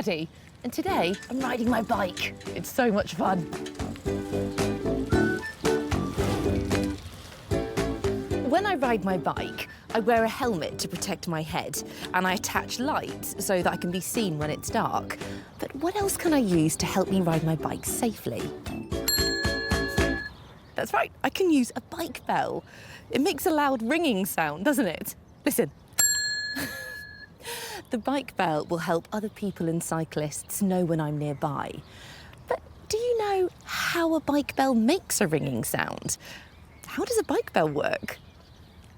Maddie, and today I'm riding my bike. It's so much fun. When I ride my bike, I wear a helmet to protect my head, and I attach lights so that I can be seen when it's dark. But what else can I use to help me ride my bike safely? That's right, I can use a bike bell. It makes a loud ringing sound, doesn't it? Listen. The bike bell will help other people and cyclists know when I'm nearby. But do you know how a bike bell makes a ringing sound? How does a bike bell work?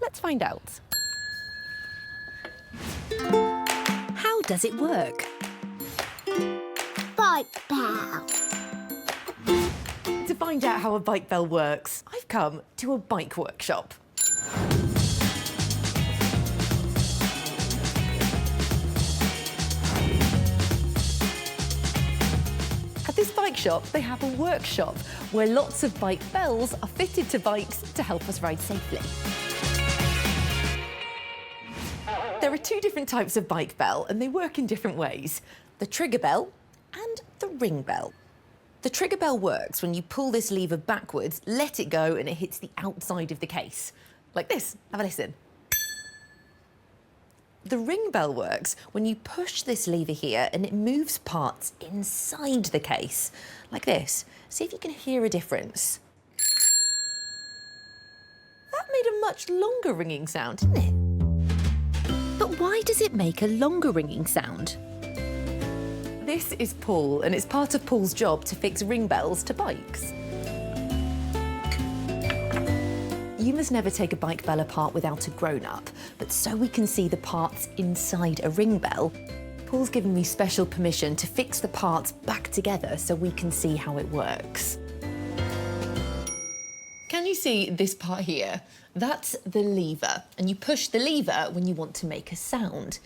Let's find out. How does it work? Bike bell. To find out how a bike bell works, I've come to a bike workshop. At this bike shop, they have a workshop where lots of bike bells are fitted to bikes to help us ride safely. There are two different types of bike bell, and they work in different ways. The trigger bell and the ring bell. The trigger bell works when you pull this lever backwards, let it go, and it hits the outside of the case. Like this. Have a listen. The ring bell works when you push this lever here and it moves parts inside the case. Like this. See if you can hear a difference. That made a much longer ringing sound, didn't it? But why does it make a longer ringing sound? This is Paul, and it's part of Paul's job to fix ring bells to bikes. You must never take a bike bell apart without a grown-up, but so we can see the parts inside a ring bell, Paul's given me special permission to fix the parts back together so we can see how it works. Can you see this part here? That's the lever, and you push the lever when you want to make a sound.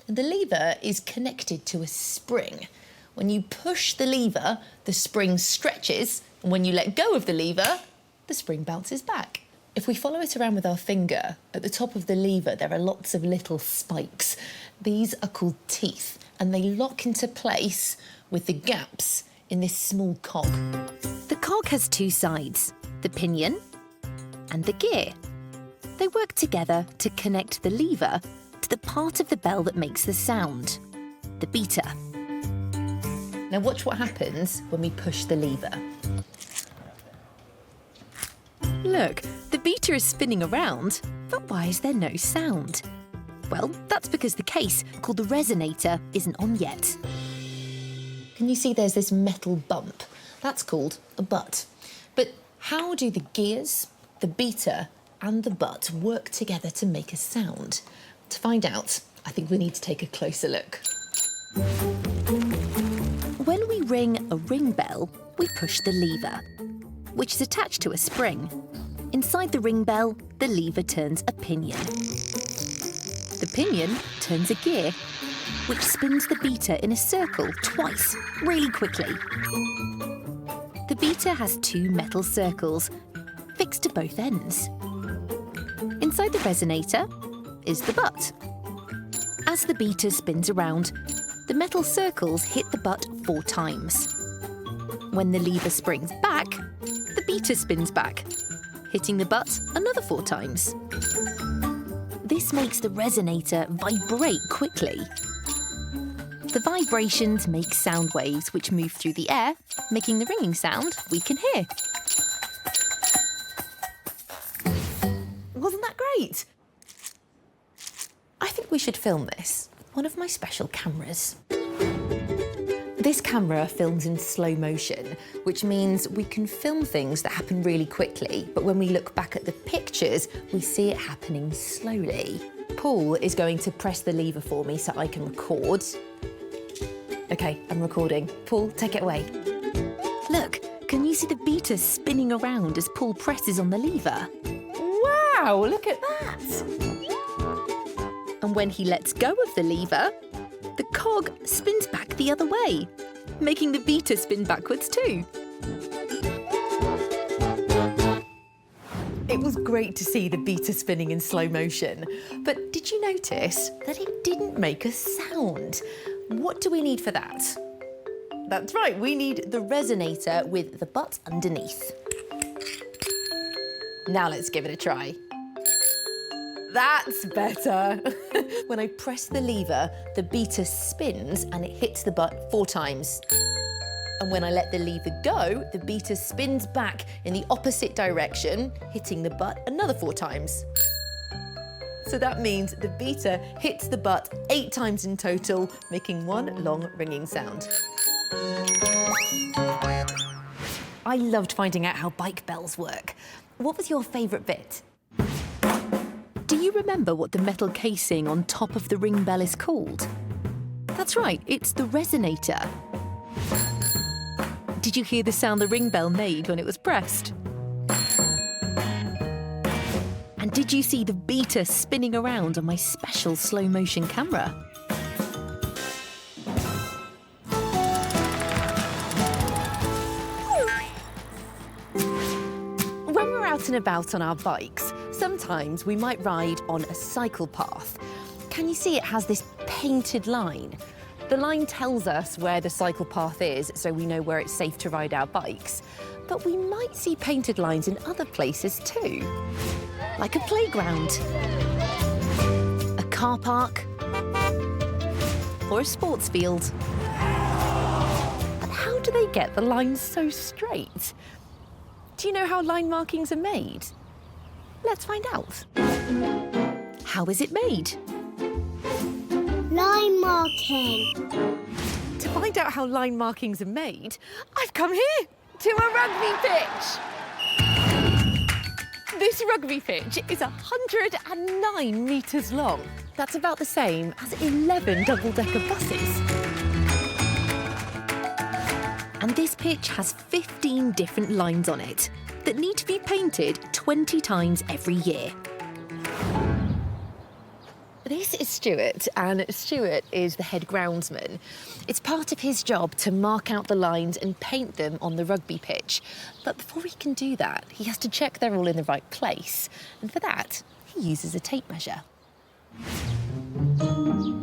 And the lever is connected to a spring. When you push the lever, the spring stretches, and when you let go of the lever, the spring bounces back. If we follow it around with our finger, at the top of the lever there are lots of little spikes. These are called teeth, and they lock into place with the gaps in this small cog. The cog has two sides, the pinion and the gear. They work together to connect the lever to the part of the bell that makes the sound, the beater. Now watch what happens when we push the lever. Look, the beater is spinning around, but why is there no sound? Well, that's because the case, called the resonator, isn't on yet. Can you see there's this metal bump? That's called a butt. But how do the gears, the beater and the butt work together to make a sound? To find out, I think we need to take a closer look. When we ring a ring bell, we push the lever, which is attached to a spring. Inside the ring bell, the lever turns a pinion. The pinion turns a gear, which spins the beater in a circle twice, really quickly. The beater has two metal circles fixed to both ends. Inside the resonator is the butt. As the beater spins around, the metal circles hit the butt 4 times. When the lever springs back, the beater spins back, hitting the butt another 4 times. This makes the resonator vibrate quickly. The vibrations make sound waves which move through the air, making the ringing sound we can hear. Wasn't that great? I think we should film this with one of my special cameras. This camera films in slow motion, which means we can film things that happen really quickly, but when we look back at the pictures, we see it happening slowly. Paul is going to press the lever for me so I can record. OK, I'm recording. Paul, take it away. Look, can you see the beater spinning around as Paul presses on the lever? Wow, look at that! And when he lets go of the lever, the cog spins back the other way, making the beater spin backwards too. It was great to see the beater spinning in slow motion, but did you notice that it didn't make a sound? What do we need for that? That's right, we need the resonator with the butt underneath. Now let's give it a try. That's better. When I press the lever, the beater spins and it hits the butt 4 times. And when I let the lever go, the beater spins back in the opposite direction, hitting the butt another 4 times. So that means the beater hits the butt 8 times in total, making one long ringing sound. I loved finding out how bike bells work. What was your favourite bit? Do you remember what the metal casing on top of the ring bell is called? That's right, it's the resonator. Did you hear the sound the ring bell made when it was pressed? And did you see the beater spinning around on my special slow motion camera? When we're out and about on our bikes, sometimes we might ride on a cycle path. Can you see it has this painted line? The line tells us where the cycle path is, so we know where it's safe to ride our bikes. But we might see painted lines in other places too. Like a playground, a car park, or a sports field. But how do they get the lines so straight? Do you know how line markings are made? Let's find out. How is it made? Line marking. To find out how line markings are made, I've come here to a rugby pitch. This rugby pitch is 109 metres long. That's about the same as 11 double-decker buses. And this pitch has 15 different lines on it that need to be painted 20 times every year. This is Stuart, and Stuart is the head groundsman. It's part of his job to mark out the lines and paint them on the rugby pitch. But before he can do that, he has to check they're all in the right place. And for that, he uses a tape measure.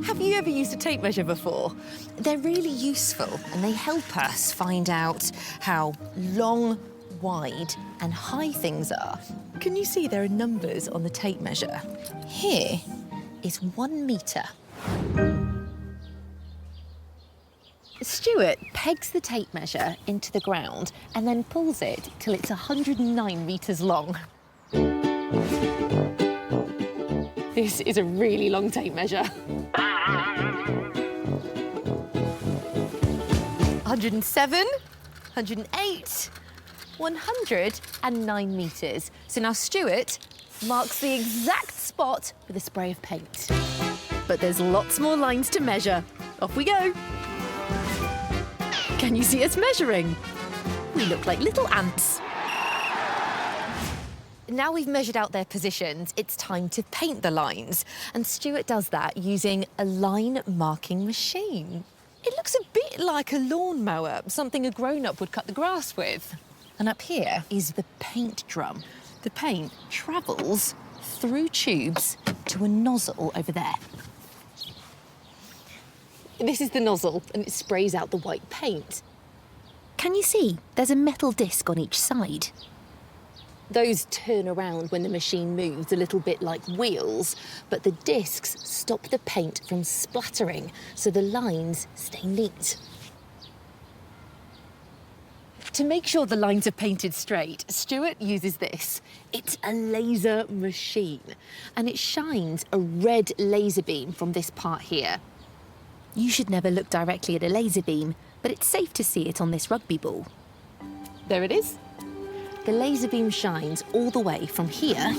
Have you ever used a tape measure before? They're really useful, and they help us find out how long, wide and high things are. Can you see there are numbers on the tape measure? Here is 1 metre. Stuart pegs the tape measure into the ground and then pulls it till it's 109 metres long. This is a really long tape measure. 107, 108, 109 metres. So now Stuart marks the exact spot with a spray of paint. But there's lots more lines to measure. Off we go. Can you see us measuring? We look like little ants. Now we've measured out their positions, it's time to paint the lines. And Stuart does that using a line marking machine. It looks a bit like a lawnmower, something a grown-up would cut the grass with. And up here is the paint drum. The paint travels through tubes to a nozzle over there. This is the nozzle, and it sprays out the white paint. Can you see? There's a metal disc on each side. Those turn around when the machine moves, a little bit like wheels, but the discs stop the paint from splattering, so the lines stay neat. To make sure the lines are painted straight, Stuart uses this. It's a laser machine, and it shines a red laser beam from this part here. You should never look directly at a laser beam, but it's safe to see it on this rugby ball. There it is. The laser beam shines all the way from here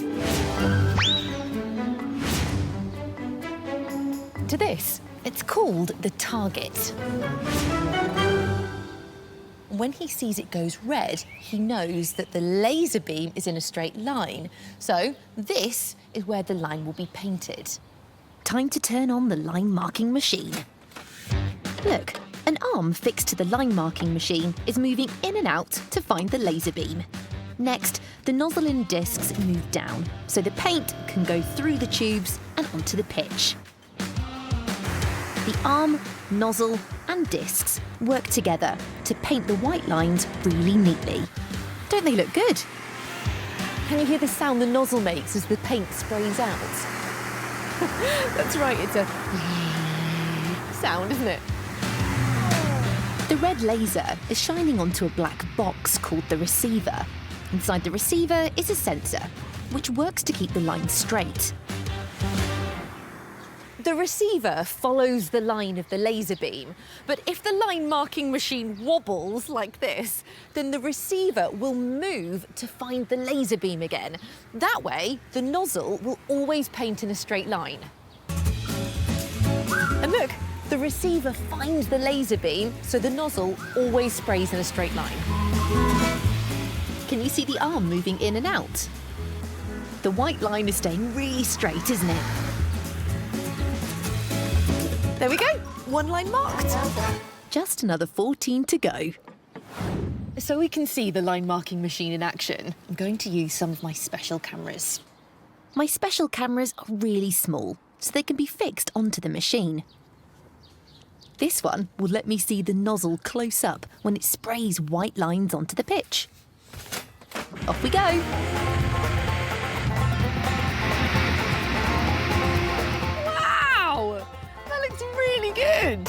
to this. It's called the target. When he sees it goes red, he knows that the laser beam is in a straight line. So this is where the line will be painted. Time to turn on the line marking machine. Look, an arm fixed to the line marking machine is moving in and out to find the laser beam. Next, the nozzle and discs move down, so the paint can go through the tubes and onto the pitch. The arm nozzle and discs work together to paint the white lines really neatly. Don't they look good? Can you hear the sound the nozzle makes as the paint sprays out? That's right, it's a sound, isn't it? The red laser is shining onto a black box called the receiver. Inside the receiver is a sensor, which works to keep the line straight. The receiver follows the line of the laser beam, but if the line marking machine wobbles like this, then the receiver will move to find the laser beam again. That way, the nozzle will always paint in a straight line. And look, the receiver finds the laser beam, so the nozzle always sprays in a straight line. Can you see the arm moving in and out? The white line is staying really straight, isn't it? There we go, one line marked. Just another 14 to go. So we can see the line marking machine in action. I'm going to use some of my special cameras. My special cameras are really small, so they can be fixed onto the machine. This one will let me see the nozzle close up when it sprays white lines onto the pitch. Off we go. Wow! That looks really good.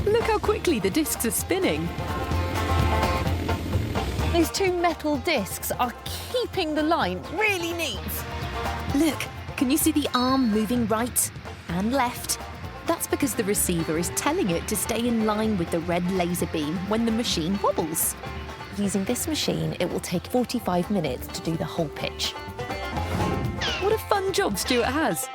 Look how quickly the discs are spinning. Those two metal discs are keeping the line really neat. Look, can you see the arm moving right and left? That's because the receiver is telling it to stay in line with the red laser beam when the machine wobbles. Using this machine, it will take 45 minutes to do the whole pitch. What a fun job Stuart has.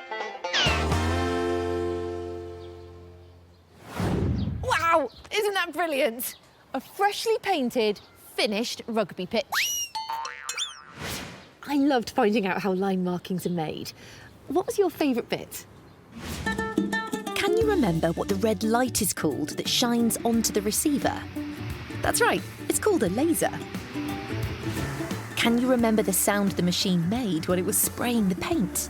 Wow, isn't that brilliant? A freshly painted, finished rugby pitch. I loved finding out how line markings are made. What was your favourite bit? Can you remember what the red light is called that shines onto the receiver? That's right, it's called a laser. Can you remember the sound the machine made when it was spraying the paint?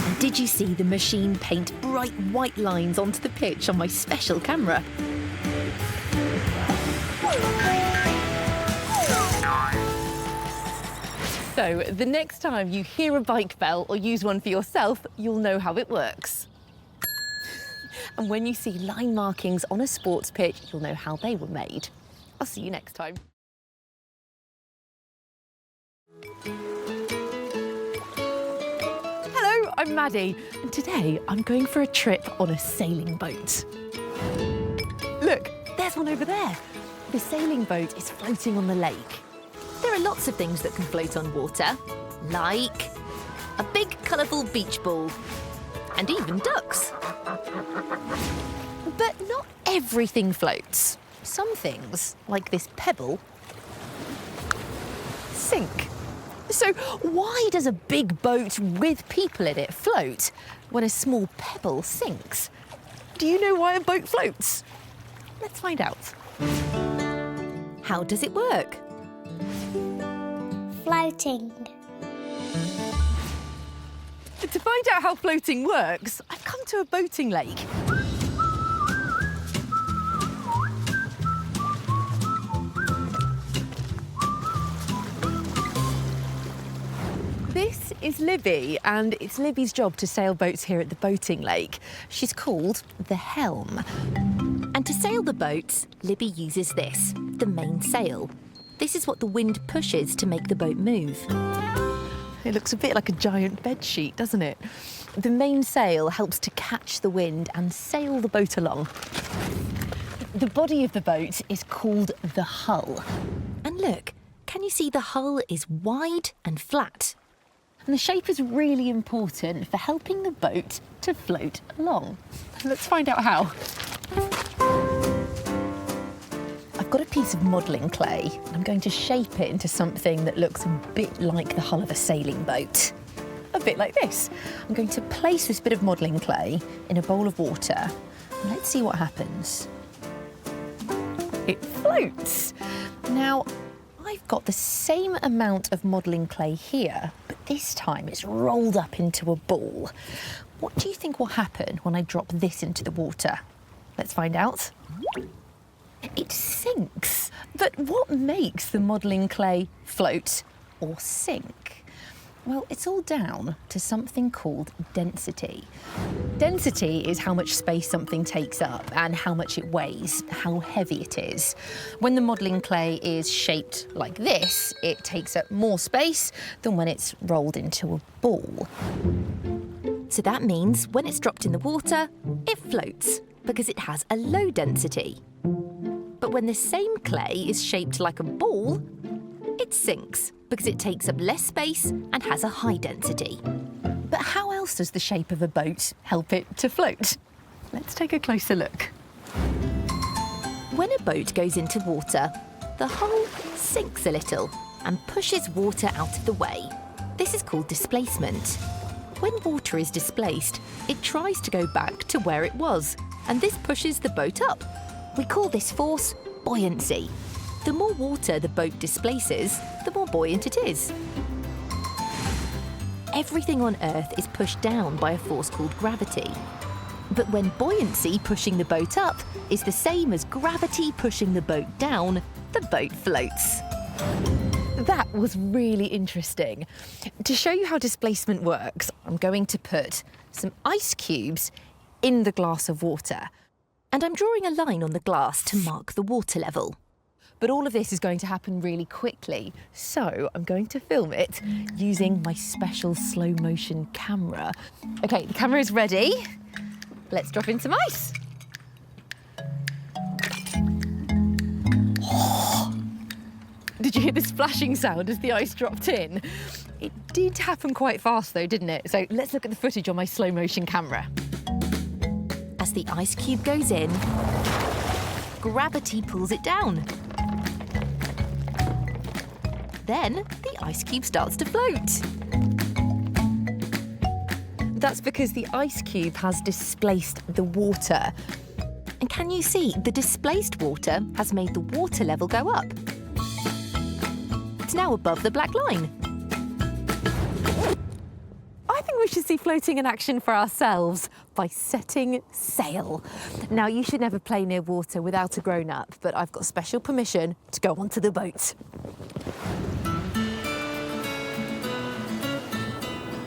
And did you see the machine paint bright white lines onto the pitch on my special camera? So, the next time you hear a bike bell or use one for yourself, you'll know how it works. And when you see line markings on a sports pitch, you'll know how they were made. I'll see you next time. Hello, I'm Maddie, and today I'm going for a trip on a sailing boat. Look, there's one over there. The sailing boat is floating on the lake. There are lots of things that can float on water, like a big colourful beach ball, and even ducks. But not everything floats. Some things, like this pebble, sink. So why does a big boat with people in it float when a small pebble sinks? Do you know why a boat floats? Let's find out. How does it work? Floating. To find out how floating works, I've come to a boating lake. This is Libby, and it's Libby's job to sail boats here at the boating lake. She's called the helm. And to sail the boats, Libby uses this, the main sail. This is what the wind pushes to make the boat move. It looks a bit like a giant bed sheet, doesn't it? The main sail helps to catch the wind and sail the boat along. The body of the boat is called the hull. And look, can you see the hull is wide and flat? And the shape is really important for helping the boat to float along. Let's find out how. I've got a piece of modelling clay. I'm going to shape it into something that looks a bit like the hull of a sailing boat. A bit like this. I'm going to place this bit of modelling clay in a bowl of water. And let's see what happens. It floats. Now, I've got the same amount of modelling clay here, but this time it's rolled up into a ball. What do you think will happen when I drop this into the water? Let's find out. It sinks. But what makes the modelling clay float or sink? Well, it's all down to something called density. Density is how much space something takes up and how much it weighs, how heavy it is. When the modelling clay is shaped like this, it takes up more space than when it's rolled into a ball. So that means when it's dropped in the water, it floats because it has a low density. But when the same clay is shaped like a ball, it sinks because it takes up less space and has a high density. But how else does the shape of a boat help it to float? Let's take a closer look. When a boat goes into water, the hull sinks a little and pushes water out of the way. This is called displacement. When water is displaced, it tries to go back to where it was, and this pushes the boat up. We call this force buoyancy. The more water the boat displaces, the more buoyant it is. Everything on Earth is pushed down by a force called gravity. But when buoyancy pushing the boat up is the same as gravity pushing the boat down, the boat floats. That was really interesting. To show you how displacement works, I'm going to put some ice cubes in the glass of water. And I'm drawing a line on the glass to mark the water level. But all of this is going to happen really quickly, so I'm going to film it using my special slow motion camera. OK, the camera is ready. Let's drop in some ice. Did you hear the splashing sound as the ice dropped in? It did happen quite fast though, didn't it? So let's look at the footage on my slow motion camera. As the ice cube goes in, gravity pulls it down. Then the ice cube starts to float. That's because the ice cube has displaced the water. And can you see the displaced water has made the water level go up? It's now above the black line. I think we should see floating in action for ourselves by setting sail. Now, you should never play near water without a grown-up, but I've got special permission to go onto the boat.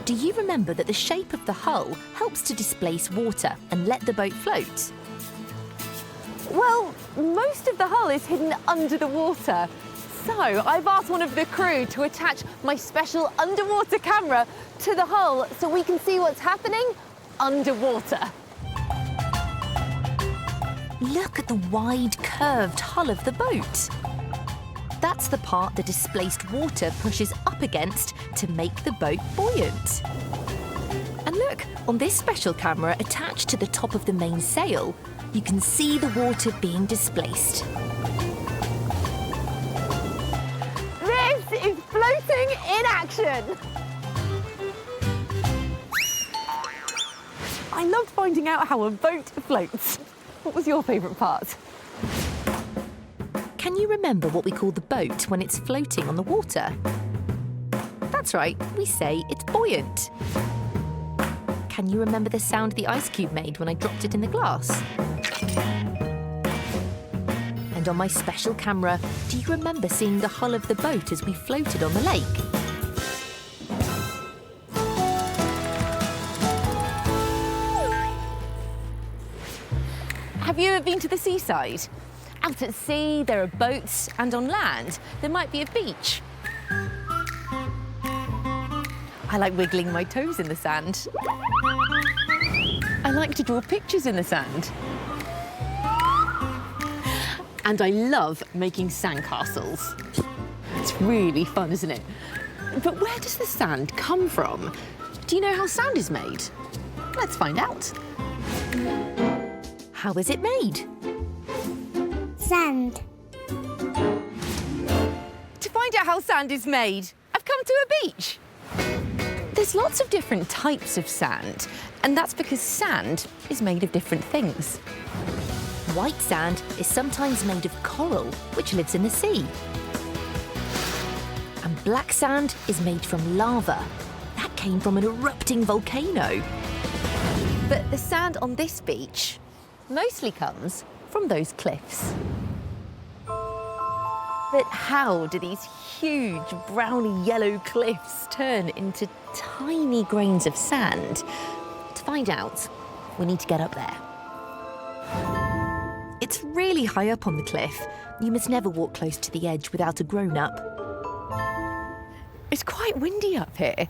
Do you remember that the shape of the hull helps to displace water and let the boat float? Well, most of the hull is hidden under the water. So I've asked one of the crew to attach my special underwater camera to the hull so we can see what's happening underwater. Look at the wide, curved hull of the boat. That's the part the displaced water pushes up against to make the boat buoyant. And look, on this special camera attached to the top of the main sail, you can see the water being displaced. This is floating in action. I loved finding out how a boat floats. What was your favourite part? Can you remember what we call the boat when it's floating on the water? That's right, we say it's buoyant. Can you remember the sound the ice cube made when I dropped it in the glass? And on my special camera, do you remember seeing the hull of the boat as we floated on the lake? Have you ever been to the seaside? Out at sea, there are boats, and on land, there might be a beach. I like wiggling my toes in the sand. I like to draw pictures in the sand. And I love making sandcastles. It's really fun, isn't it? But where does the sand come from? Do you know how sand is made? Let's find out. How is it made? Sand. To find out how sand is made, I've come to a beach. There's lots of different types of sand, and that's because sand is made of different things. White sand is sometimes made of coral, which lives in the sea. And black sand is made from lava. That came from an erupting volcano. But the sand on this beach mostly comes from those cliffs. But how do these huge browny yellow cliffs turn into tiny grains of sand? To find out, we need to get up there. It's really high up on the cliff. You must never walk close to the edge without a grown-up. It's quite windy up here.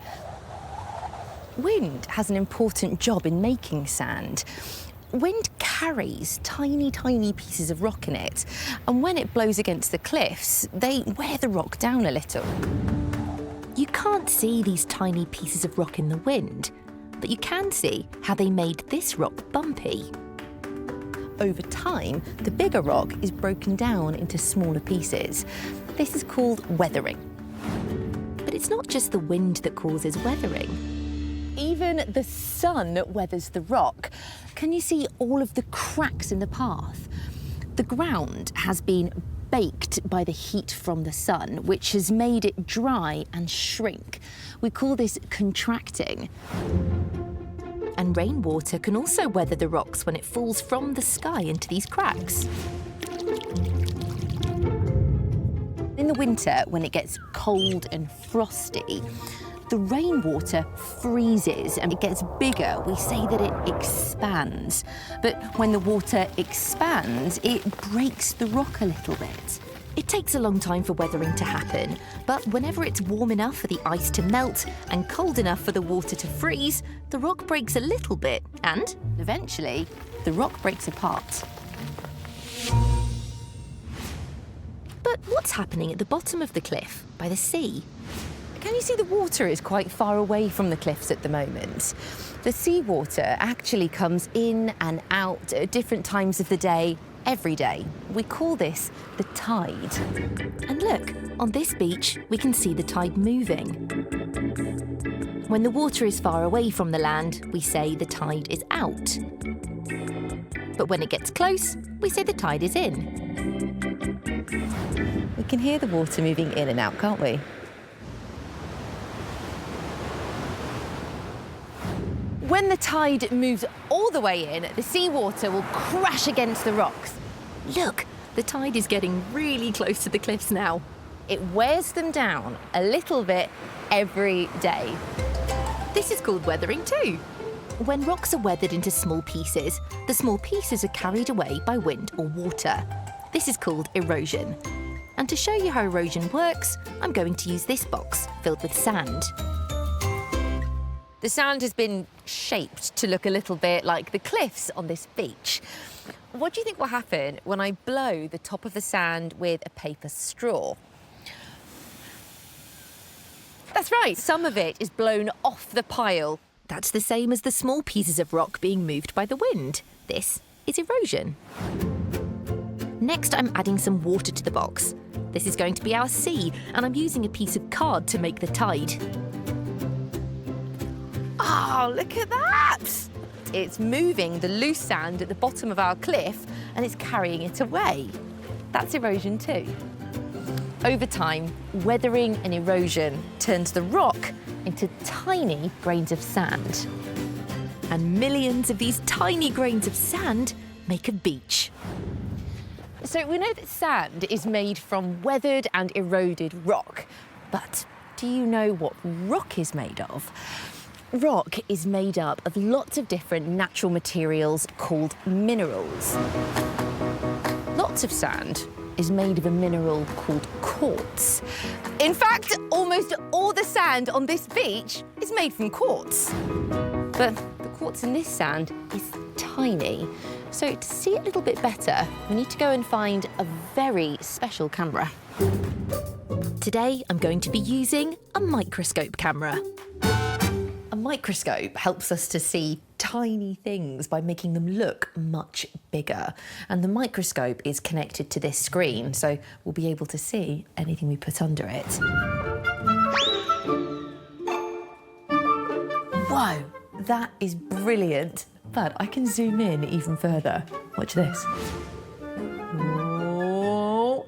Wind has an important job in making sand. Wind carries tiny, tiny pieces of rock in it, and when it blows against the cliffs, they wear the rock down a little. You can't see these tiny pieces of rock in the wind, but you can see how they made this rock bumpy. Over time, the bigger rock is broken down into smaller pieces. This is called weathering. But it's not just the wind that causes weathering. Even the sun weathers the rock. Can you see all of the cracks in the path? The ground has been baked by the heat from the sun, which has made it dry and shrink. We call this contracting. And rainwater can also weather the rocks when it falls from the sky into these cracks. In the winter, when it gets cold and frosty, the rainwater freezes and it gets bigger. We say that it expands. But when the water expands, it breaks the rock a little bit. It takes a long time for weathering to happen, but whenever it's warm enough for the ice to melt and cold enough for the water to freeze, the rock breaks a little bit and, eventually, the rock breaks apart. But what's happening at the bottom of the cliff, by the sea? Can you see the water is quite far away from the cliffs at the moment? The seawater actually comes in and out at different times of the day, every day. We call this the tide. And look, on this beach, we can see the tide moving. When the water is far away from the land, we say the tide is out. But when it gets close, we say the tide is in. We can hear the water moving in and out, can't we? When the tide moves all the way in, the seawater will crash against the rocks. Look, the tide is getting really close to the cliffs now. It wears them down a little bit every day. This is called weathering too. When rocks are weathered into small pieces, the small pieces are carried away by wind or water. This is called erosion. And to show you how erosion works, I'm going to use this box filled with sand. The sand has been shaped to look a little bit like the cliffs on this beach. What do you think will happen when I blow the top of the sand with a paper straw? That's right, some of it is blown off the pile. That's the same as the small pieces of rock being moved by the wind. This is erosion. Next, I'm adding some water to the box. This is going to be our sea, and I'm using a piece of card to make the tide. Oh, look at that! It's moving the loose sand at the bottom of our cliff and it's carrying it away. That's erosion too. Over time, weathering and erosion turns the rock into tiny grains of sand. And millions of these tiny grains of sand make a beach. So we know that sand is made from weathered and eroded rock. But do you know what rock is made of? Rock is made up of lots of different natural materials called minerals. Lots of sand is made of a mineral called quartz. In fact, almost all the sand on this beach is made from quartz. But the quartz in this sand is tiny. So to see it a little bit better, we need to go and find a very special camera. Today, I'm going to be using a microscope camera. A microscope helps us to see tiny things by making them look much bigger. And the microscope is connected to this screen, so we'll be able to see anything we put under it. Whoa, that is brilliant. But I can zoom in even further. Watch this. Whoa.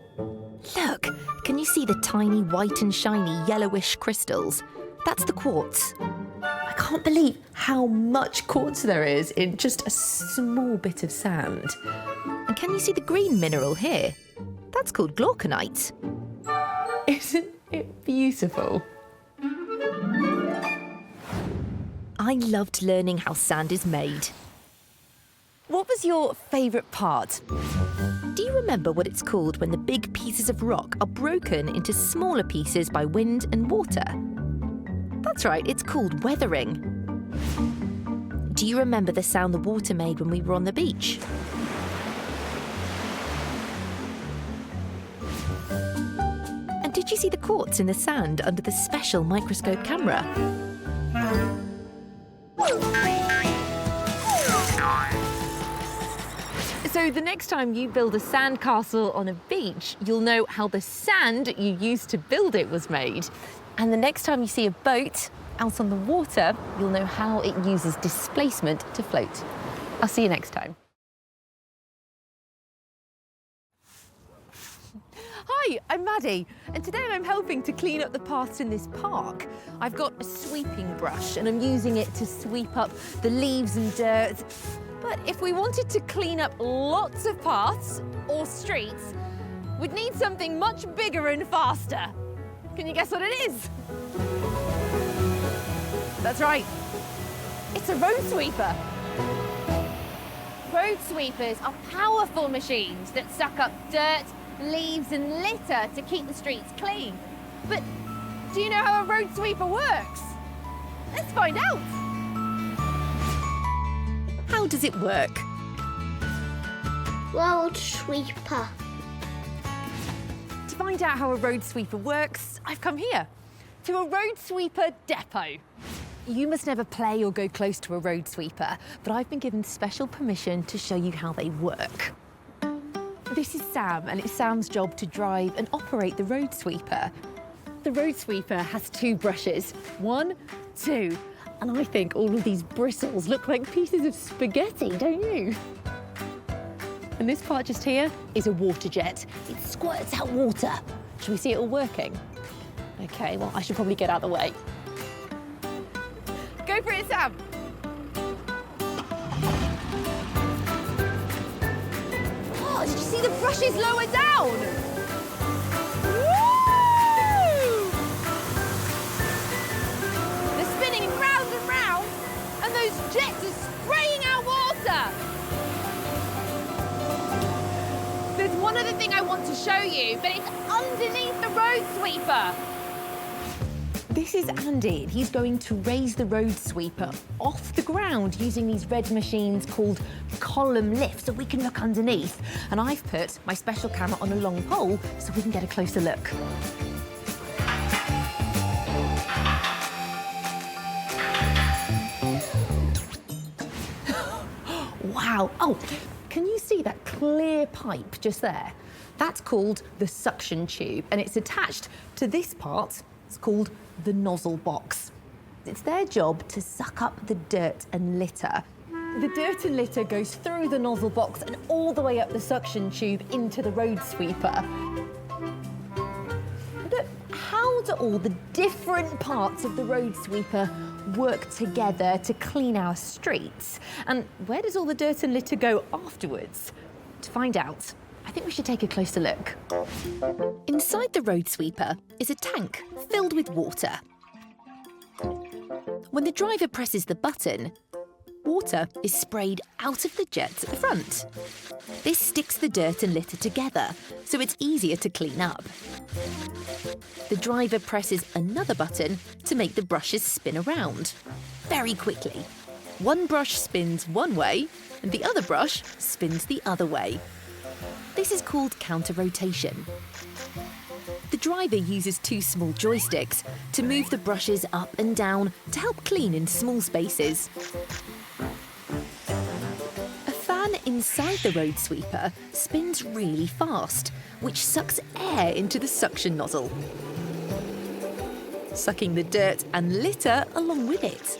Look, can you see the tiny white and shiny yellowish crystals? That's the quartz. I can't believe how much quartz there is in just a small bit of sand. And can you see the green mineral here? That's called glauconite. Isn't it beautiful? I loved learning how sand is made. What was your favourite part? Do you remember what it's called when the big pieces of rock are broken into smaller pieces by wind and water? That's right, it's called weathering. Do you remember the sound the water made when we were on the beach? And did you see the quartz in the sand under the special microscope camera? So the next time you build a sand castle on a beach, you'll know how the sand you used to build it was made. And the next time you see a boat out on the water, you'll know how it uses displacement to float. I'll see you next time. Hi, I'm Maddie, and today I'm helping to clean up the paths in this park. I've got a sweeping brush and I'm using it to sweep up the leaves and dirt. But if we wanted to clean up lots of paths or streets, we'd need something much bigger and faster. Can you guess what it is? That's right. It's a road sweeper. Road sweepers are powerful machines that suck up dirt, leaves and litter to keep the streets clean. But do you know how a road sweeper works? Let's find out. How does it work? Road sweeper. To find out how a road sweeper works, I've come here to a road sweeper depot. You must never play or go close to a road sweeper, but I've been given special permission to show you how they work. This is Sam, and it's Sam's job to drive and operate the road sweeper. The road sweeper has two brushes, 1, 2, and I think all of these bristles look like pieces of spaghetti, don't you? And this part just here is a water jet. It squirts out water. Should we see it all working? Okay, well, I should probably get out of the way. Go for it, Sam. Oh, did you see the brushes lower down? Woo! They're spinning round and round, and those jets are spraying out water. There's one other thing I want to show you, but it's underneath the road sweeper. This is Andy, and he's going to raise the road sweeper off the ground using these red machines called column lifts, so we can look underneath. And I've put my special camera on a long pole so we can get a closer look. Wow. Oh, can you see that clear pipe just there? That's called the suction tube, and it's attached to this part. It's called the nozzle box. It's their job to suck up the dirt and litter. The dirt and litter goes through the nozzle box and all the way up the suction tube into the road sweeper. But how do all the different parts of the road sweeper work together to clean our streets? And where does all the dirt and litter go afterwards? To find out, I think we should take a closer look. Inside the road sweeper is a tank filled with water. When the driver presses the button, water is sprayed out of the jets at the front. This sticks the dirt and litter together, so it's easier to clean up. The driver presses another button to make the brushes spin around, very quickly. One brush spins one way, and the other brush spins the other way. This is called counter-rotation. The driver uses two small joysticks to move the brushes up and down to help clean in small spaces. A fan inside the road sweeper spins really fast, which sucks air into the suction nozzle, sucking the dirt and litter along with it.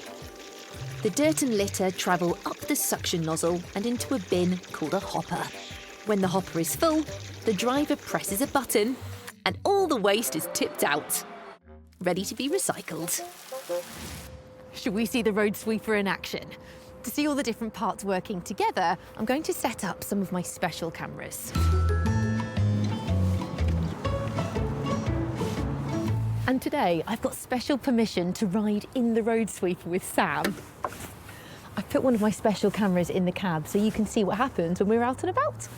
The dirt and litter travel up the suction nozzle and into a bin called a hopper. When the hopper is full, the driver presses a button and all the waste is tipped out, ready to be recycled. Should we see the road sweeper in action? To see all the different parts working together, I'm going to set up some of my special cameras. And today, I've got special permission to ride in the road sweeper with Sam. I put one of my special cameras in the cab so you can see what happens when we're out and about.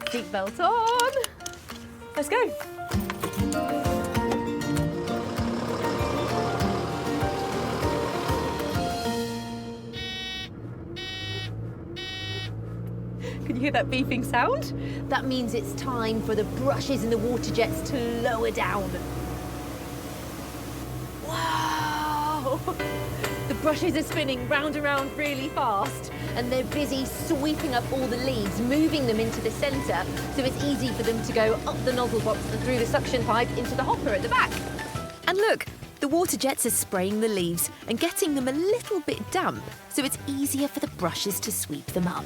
Seatbelt on. Let's go. Can you hear that beeping sound? That means it's time for the brushes and the water jets to lower down. Wow! The brushes are spinning round and round really fast, and they're busy sweeping up all the leaves, moving them into the centre, so it's easy for them to go up the nozzle box and through the suction pipe into the hopper at the back. And look, the water jets are spraying the leaves and getting them a little bit damp, so it's easier for the brushes to sweep them up.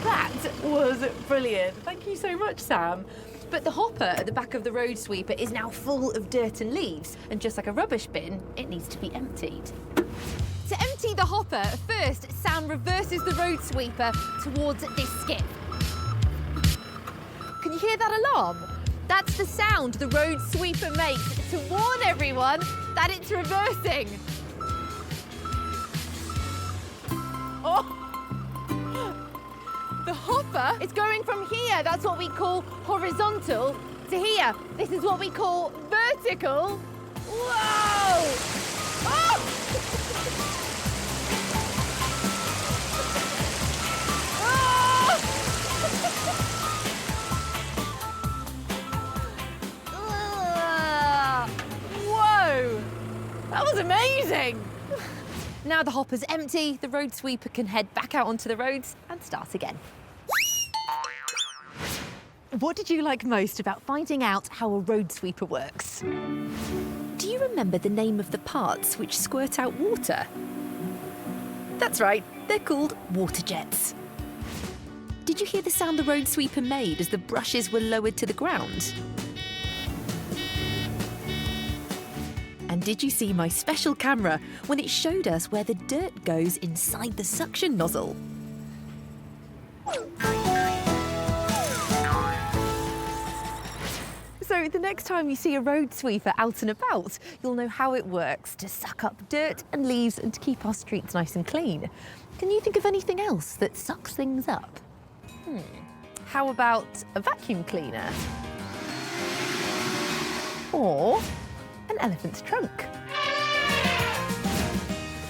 That was brilliant. Thank you so much, Sam. But the hopper at the back of the road sweeper is now full of dirt and leaves, and just like a rubbish bin, it needs to be emptied. To empty the hopper, first Sam reverses the road sweeper towards this skip. Can you hear that alarm? That's the sound the road sweeper makes to warn everyone that it's reversing. Oh! The hopper is going from here, that's what we call horizontal, to here. This is what we call vertical. Whoa! Oh! Oh! Whoa! That was amazing! Now the hopper's empty, the road sweeper can head back out onto the roads and start again. What did you like most about finding out how a road sweeper works? Do you remember the name of the parts which squirt out water? That's right, they're called water jets. Did you hear the sound the road sweeper made as the brushes were lowered to the ground? And did you see my special camera when it showed us where the dirt goes inside the suction nozzle? So the next time you see a road sweeper out and about, you'll know how it works to suck up dirt and leaves and to keep our streets nice and clean. Can you think of anything else that sucks things up? How about a vacuum cleaner? Or an elephant's trunk?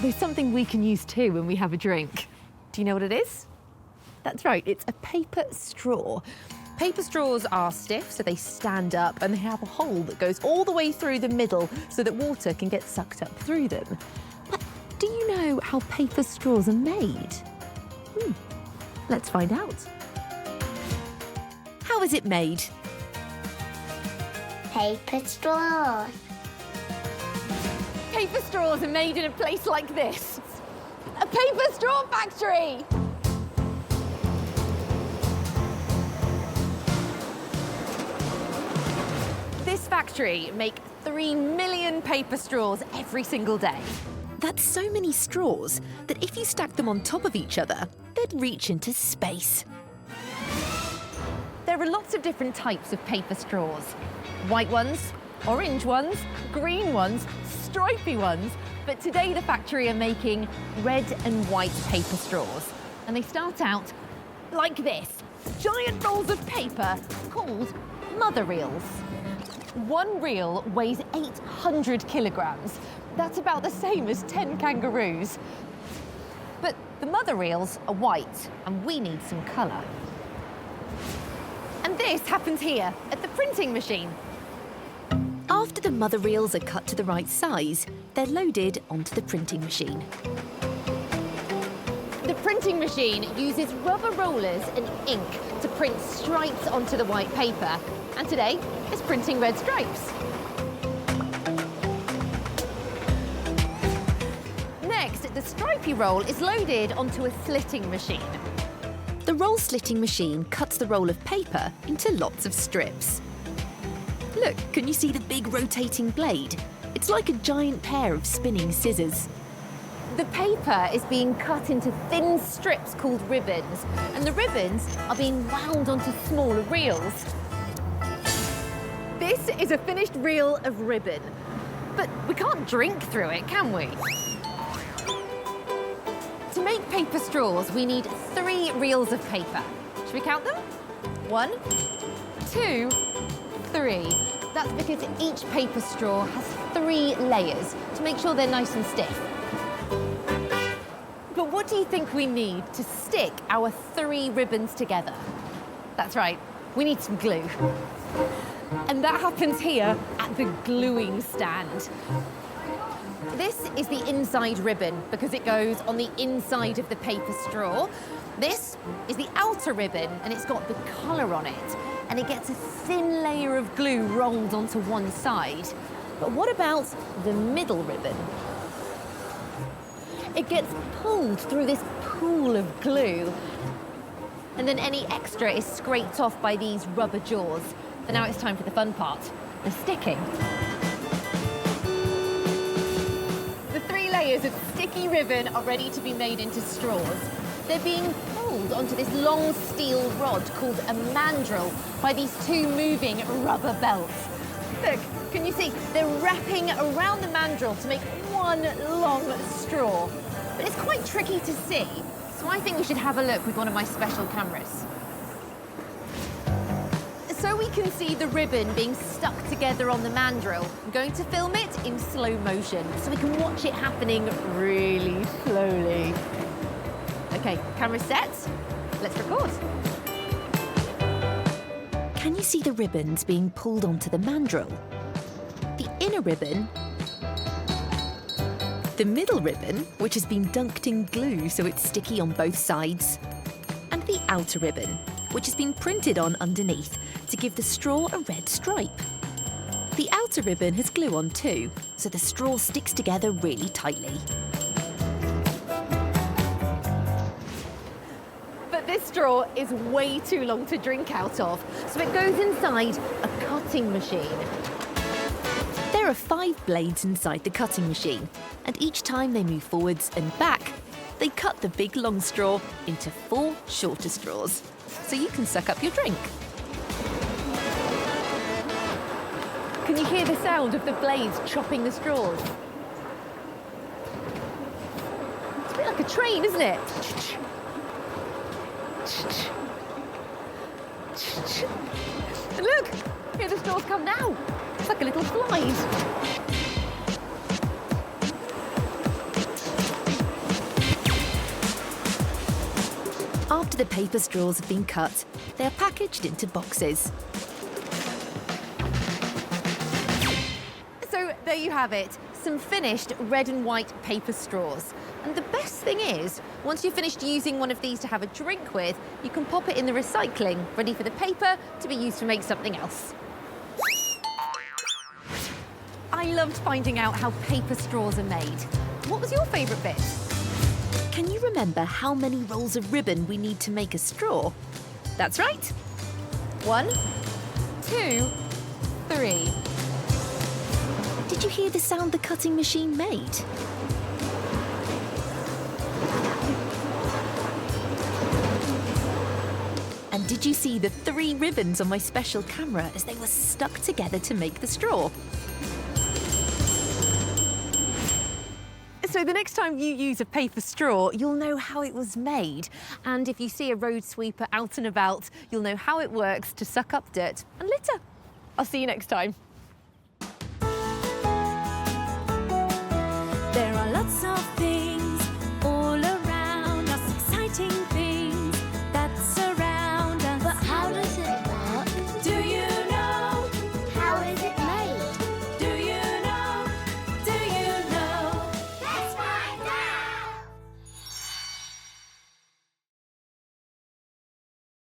There's something we can use too when we have a drink. Do you know what it is? That's right, it's a paper straw. Paper straws are stiff, so they stand up, and they have a hole that goes all the way through the middle so that water can get sucked up through them. But do you know how paper straws are made? Let's find out. How is it made? Paper straws. Paper straws are made in a place like this. A paper straw factory! This factory make 3 million paper straws every single day. That's so many straws that if you stack them on top of each other, they'd reach into space. There are lots of different types of paper straws. White ones, orange ones, green ones, stripy ones. But today the factory are making red and white paper straws. And they start out like this. Giant rolls of paper called mother reels. One reel weighs 800 kilograms. That's about the same as 10 kangaroos. But the mother reels are white, and we need some colour. And this happens here at the printing machine. After the mother reels are cut to the right size, they're loaded onto the printing machine. The printing machine uses rubber rollers and ink to print stripes onto the white paper. And today, it's printing red stripes. Next, the stripy roll is loaded onto a slitting machine. The roll slitting machine cuts the roll of paper into lots of strips. Look, can you see the big rotating blade? It's like a giant pair of spinning scissors. The paper is being cut into thin strips called ribbons, and the ribbons are being wound onto smaller reels. This is a finished reel of ribbon, but we can't drink through it, can we? To make paper straws, we need 3 reels of paper. Should we count them? 1, 2, 3. That's because each paper straw has 3 layers to make sure they're nice and stiff. But what do you think we need to stick our 3 ribbons together? That's right, we need some glue. And that happens here at the gluing stand. This is the inside ribbon because it goes on the inside of the paper straw. This is the outer ribbon and it's got the colour on it. And it gets a thin layer of glue rolled onto one side. But what about the middle ribbon? It gets pulled through this pool of glue. And then any extra is scraped off by these rubber jaws. But now it's time for the fun part, the sticking. The 3 layers of sticky ribbon are ready to be made into straws. They're being pulled onto this long steel rod called a mandrel by these 2 moving rubber belts. Look, can you see? They're wrapping around the mandrel to make one long straw. But it's quite tricky to see, so I think we should have a look with one of my special cameras. So we can see the ribbon being stuck together on the mandrel. I'm going to film it in slow motion so we can watch it happening really slowly. Okay, camera set. Let's record. Can you see the ribbons being pulled onto the mandrel? The inner ribbon, the middle ribbon, which has been dunked in glue so it's sticky on both sides, and the outer ribbon, which has been printed on underneath to give the straw a red stripe. The outer ribbon has glue on too, so the straw sticks together really tightly. But this straw is way too long to drink out of, so it goes inside a cutting machine. There are 5 blades inside the cutting machine, and each time they move forwards and back, they cut the big long straw into 4 shorter straws, so you can suck up your drink. Can you hear the sound of the blades chopping the straws? It's a bit like a train, isn't it? And look, here the straws come now. It's like a little slide. After the paper straws have been cut, they are packaged into boxes. So there you have it, some finished red and white paper straws. And the best thing is, once you've finished using one of these to have a drink with, you can pop it in the recycling, ready for the paper to be used to make something else. I loved finding out how paper straws are made. What was your favourite bit? Can you remember how many rolls of ribbon we need to make a straw? That's right. 1, 2, 3. Did you hear the sound the cutting machine made? And did you see the 3 ribbons on my special camera as they were stuck together to make the straw? So the next time you use a paper straw, you'll know how it was made. And if you see a road sweeper out and about, you'll know how it works to suck up dirt and litter. I'll see you next time.